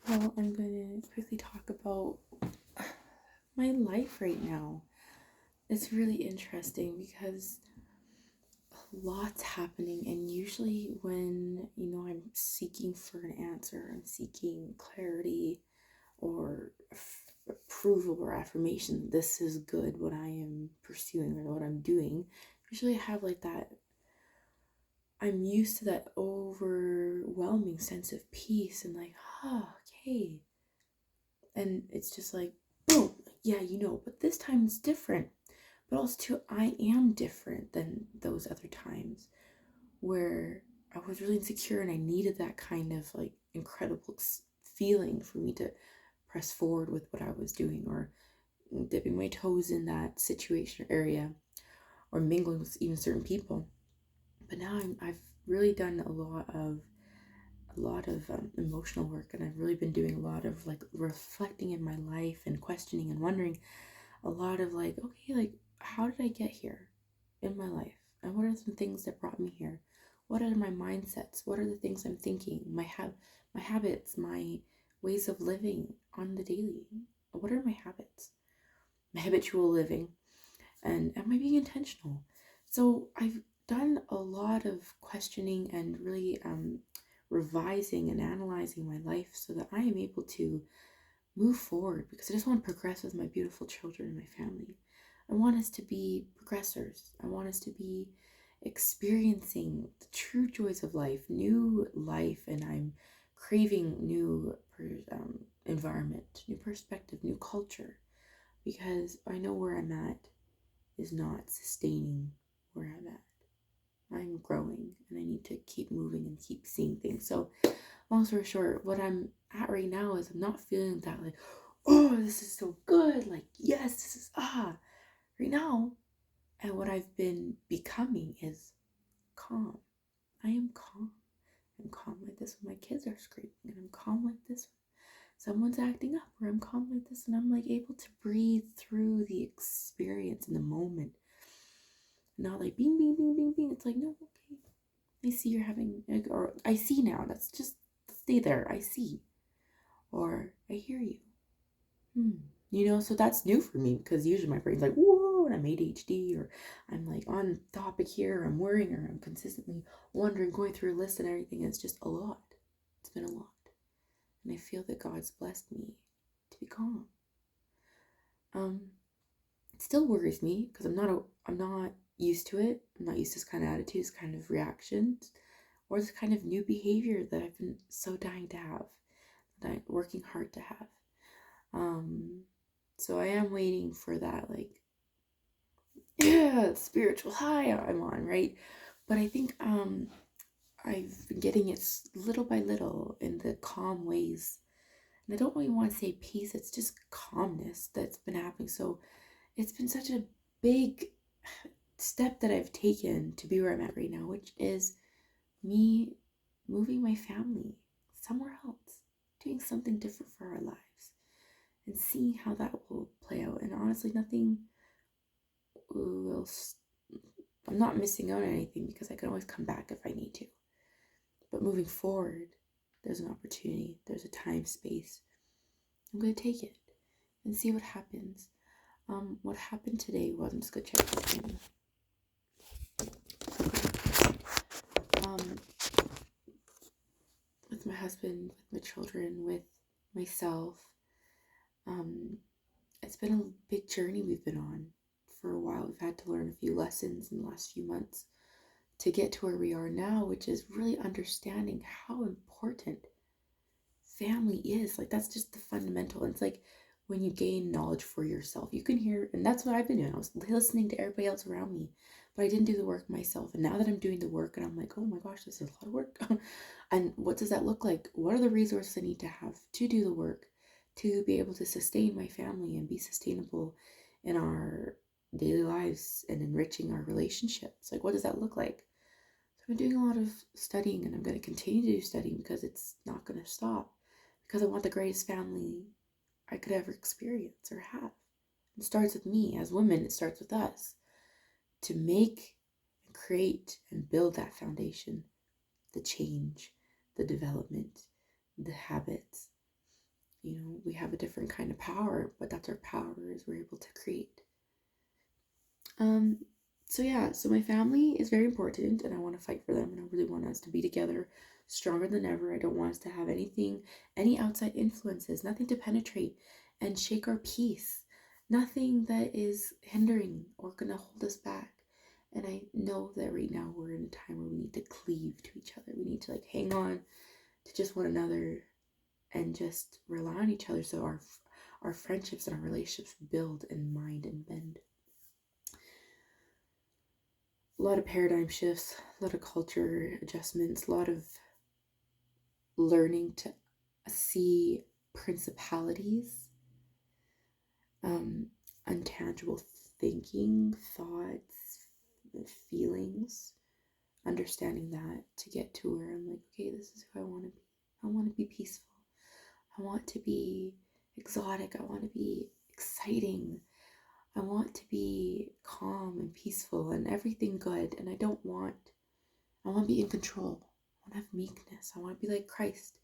Well, I'm going to quickly talk about my life right now. It's really interesting because a lot's happening, and usually when I'm seeking for an answer, I'm seeking clarity or approval or affirmation. This is good, what I am pursuing or what I'm doing. Usually, I have like that. I'm used to that overwhelming sense of peace and like, okay. And it's just like, boom, yeah, but this time it's different. But also, too, I am different than those other times where I was really insecure and I needed that kind of like incredible feeling for me to press forward with what I was doing or dipping my toes in that situation or area or mingling with even certain people. But now I've really done a lot of emotional work, and I've really been doing a lot of like reflecting in my life and questioning and wondering a lot of like, okay, like how did I get here in my life, and what are some things that brought me here? What are my mindsets? What are the things I'm thinking? My habits, my ways of living on the daily. What are my habits? My habitual living, and am I being intentional? So I've done a lot of questioning and really revising and analyzing my life so that I am able to move forward, because I just want to progress with my beautiful children and my family. I want us to be progressors. I want us to be experiencing the true joys of life, and I'm craving new environment, new perspective, new culture, because I know where I'm at is not sustaining where I'm at. I'm growing and I need to keep moving and keep seeing things. So, long story short, what I'm at right now is I'm not feeling that like, oh, this is so good. Like, yes, this is right now. And what I've been becoming is calm. I am calm. I'm calm like this when my kids are screaming, and I'm calm like this when someone's acting up, or I'm calm like this and I'm like able to breathe through the experience in the moment. Not like bing, bing, bing, bing, bing. It's like, no, okay. I see you're having, like, or I see now. That's just stay there. I see. Or I hear you. So that's new for me, because usually my brain's like, whoa, and I'm ADHD, or I'm like on topic here, or I'm worrying, or I'm consistently wondering, going through a list and everything. It's just a lot. It's been a lot. And I feel that God's blessed me to be calm. It still worries me because I'm not used to it. I'm not used to this kind of attitude, this kind of reactions, or this kind of new behavior that I've been so dying to have, that I'm working hard to have. So I am waiting for that, like, spiritual high I'm on, right? But I think I've been getting it little by little in the calm ways. And I don't really want to say peace, it's just calmness that's been happening. So it's been such a big step that I've taken to be where I'm at right now, which is me moving my family somewhere else, doing something different for our lives, and seeing how that will play out. And honestly, nothing will. I'm not missing out on anything, because I can always come back if I need to. But moving forward, there's an opportunity, there's a time, space. I'm going to take it and see what happens. What happened today was, I'm just going to check this in. With my husband, with my children, with myself. It's been a big journey we've been on for a while. We've had to learn a few lessons in the last few months to get to where we are now, which is really understanding how important family is. Like, that's just the fundamental. It's like when you gain knowledge for yourself, you can hear, and that's what I've been doing. I was listening to everybody else around me, but I didn't do the work myself. And now that I'm doing the work, and I'm like, oh my gosh, this is a lot of work. And what does that look like? What are the resources I need to have to do the work, to be able to sustain my family and be sustainable in our daily lives and enriching our relationships? Like, what does that look like? So I'm doing a lot of studying, and I'm going to continue to do studying, because it's not going to stop, because I want the greatest family I could ever experience or have. It starts with me. As women, it starts with us to make and create and build that foundation, the change, the development, the habits, we have a different kind of power, but that's our power, is we're able to create. So yeah, so my family is very important, and I want to fight for them, and I really want us to be together, stronger than ever. I don't want us to have any outside influences, nothing to penetrate and shake our peace, nothing that is hindering or gonna hold us back. And I know that right now we're in a time where we need to cleave to each other. We need to hang on to just one another and just rely on each other, so our friendships and our relationships build and mind and bend. A lot of paradigm shifts, a lot of culture adjustments, a lot of learning to see principalities, untangible thinking, thoughts, feelings, understanding that to get to where I'm like, okay, this is who I want to be. I want to be peaceful. I want to be exotic. I want to be exciting. I want to be calm and peaceful and everything good. And I want to be in control. I want to have meekness. I want to be like Christ.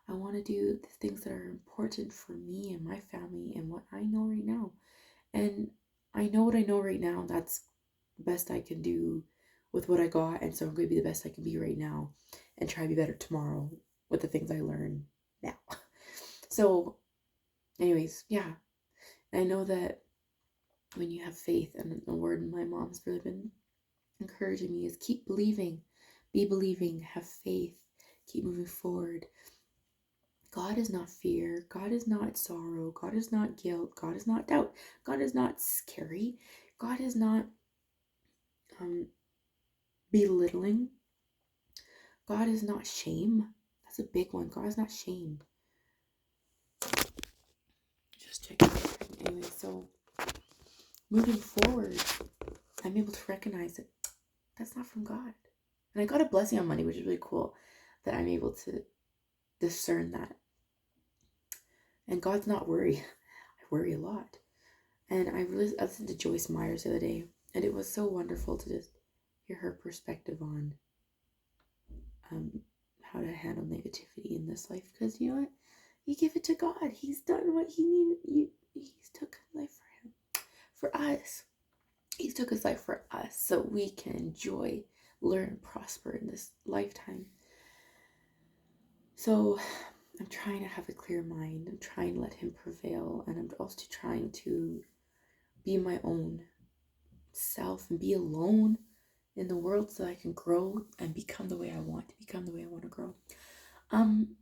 I want to do the things that are important for me and my family and what I know right now. And I know what I know right now. That's the best I can do with what I got. And so I'm going to be the best I can be right now and try to be better tomorrow with the things I learn now. So anyways, yeah. I know that when you have faith, and the word my mom's really been encouraging me is keep believing, be believing, have faith, keep moving forward. God is not fear. God is not sorrow. God is not guilt. God is not doubt. God is not scary. God is not belittling. God is not shame. That's a big one. God is not shame. Just checking. Anyway, so moving forward, I'm able to recognize that that's not from God. And I got a blessing on Monday, which is really cool, that I'm able to discern that. And God's not worry. I worry a lot. And I listened to Joyce Myers the other day, and it was so wonderful to just hear her perspective on how to handle negativity in this life. Because you know what? You give it to God. He's done what he needed. He's took his life for him. For us. He took his life for us so we can enjoy, learn, and prosper in this lifetime. So I'm trying to have a clear mind. I'm trying to let him prevail. And I'm also trying to be my own self and be alone in the world so I can grow and become the way I want to grow.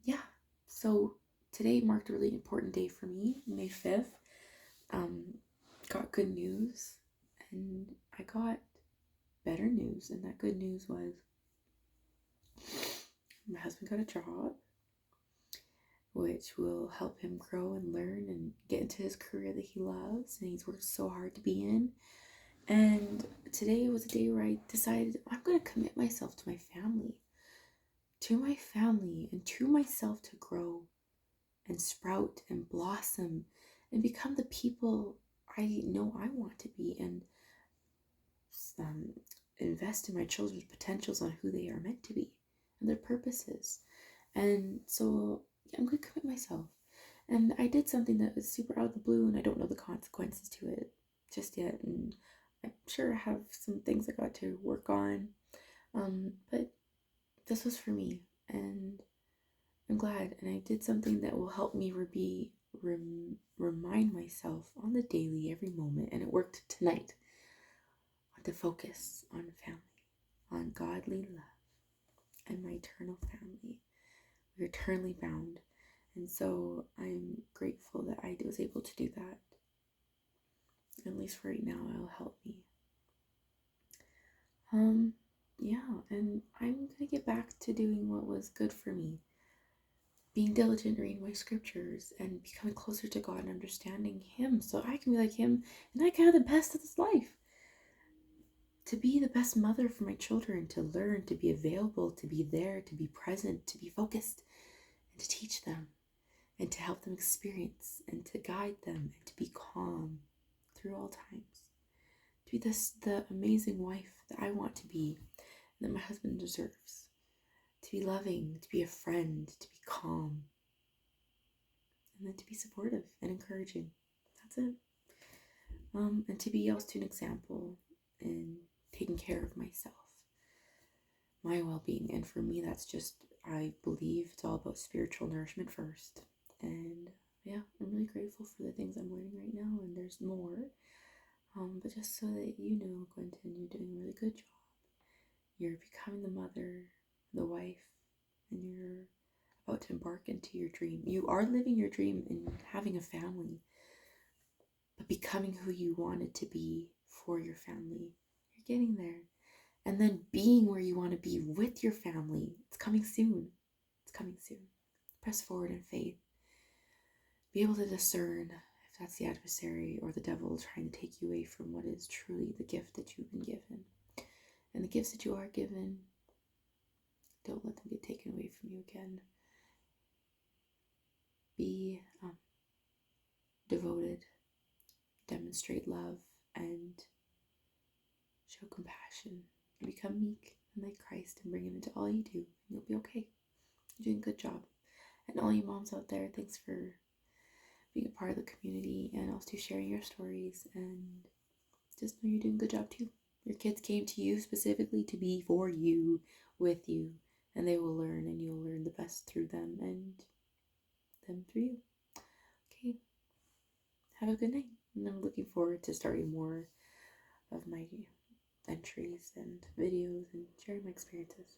Yeah. So today marked a really important day for me, May 5th. Got good news, and I got better news, and that good news was my husband got a job which will help him grow and learn and get into his career that he loves and he's worked so hard to be in. And today was a day where I decided I'm going to commit myself to my family and to myself to grow and sprout and blossom and become the people I know I want to be, and invest in my children's potentials on who they are meant to be and their purposes. And so I'm going to commit myself. And I did something that was super out of the blue, and I don't know the consequences to it just yet. And I'm sure I have some things I got to work on. But this was for me, and I'm glad. And I did something that will help me remind myself on the daily, every moment. And it worked tonight. To focus on family, on godly love, and my eternal family. We're eternally bound. And so I'm grateful that I was able to do that. At least for right now, it'll help me. Yeah, and I'm gonna get back to doing what was good for me. Being diligent, reading my scriptures, and becoming closer to God and understanding him so I can be like him and I can have the best of this life. To be the best mother for my children, to learn, to be available, to be there, to be present, to be focused, and to teach them, and to help them experience, and to guide them, and to be calm through all times. To be the amazing wife that I want to be, and that my husband deserves. To be loving, to be a friend, to be calm, and then to be supportive and encouraging. That's it. And to be also an example in taking care of myself, my well-being. And for me, that's just, I believe it's all about spiritual nourishment first. And yeah, I'm really grateful for the things I'm learning right now, and there's more. But just so that you know, Quentin, you're doing a really good job. You're becoming the mother, the wife, and you're about to embark into your dream. You are living your dream and having a family, but becoming who you wanted to be for your family. You're getting there. And then being where you want to be with your family. It's coming soon. It's coming soon. Press forward in faith. Be able to discern if that's the adversary or the devil trying to take you away from what is truly the gift that you've been given. And the gifts that you are given, don't let them get taken away from you again. Be devoted, demonstrate love, and show compassion. And become meek and like Christ and bring him into all you do. And you'll be okay. You're doing a good job. And all you moms out there, thanks for being a part of the community and also sharing your stories. And just know you're doing a good job too. Your kids came to you specifically to be for you, with you, and they will learn, and you'll learn the best through them and them through you. Okay, have a good night, and I'm looking forward to starting more of my entries and videos and sharing my experiences.